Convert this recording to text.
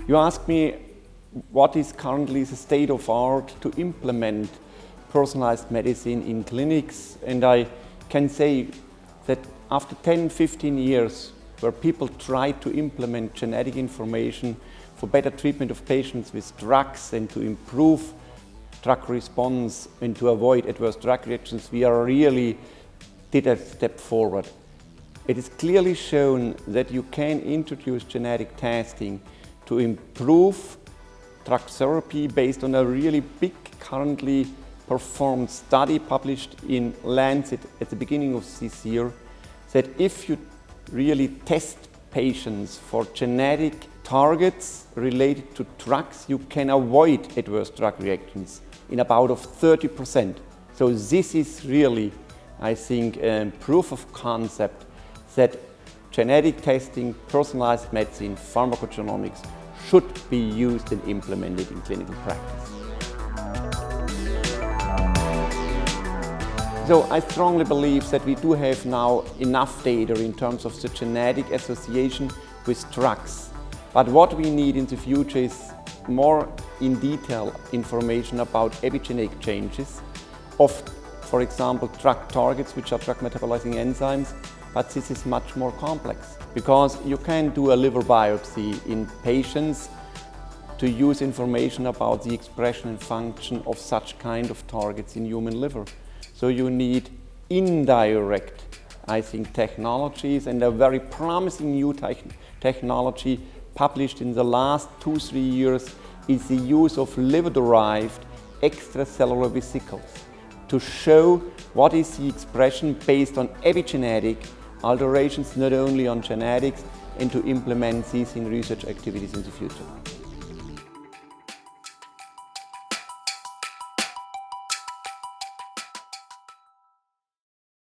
You ask me what is currently the state of art to implement personalized medicine in clinics, and I can say that after 10-15 years where people try to implement genetic information for better treatment of patients with drugs and to improve drug response and to avoid adverse drug reactions, we are really did a step forward. It is clearly shown that you can introduce genetic testing to improve drug therapy based on a really big currently performed study published in Lancet at the beginning of this year, that if you really test patients for genetic targets related to drugs, you can avoid adverse drug reactions in about 30%. So this is really, I think, proof of concept that genetic testing, personalized medicine, pharmacogenomics should be used and implemented in clinical practice. So I strongly believe that we do have now enough data in terms of the genetic association with drugs. But what we need in the future is more in detail information about epigenetic changes of, for example, drug targets, which are drug metabolizing enzymes. But this is much more complex because you can do a liver biopsy in patients to use information about the expression and function of such kind of targets in human liver. So you need indirect, I think, technologies, and a very promising new technology published in the last 2-3 years is the use of liver-derived extracellular vesicles to show what is the expression based on epigenetic alterations, not only on genetics, and to implement these in research activities in the future.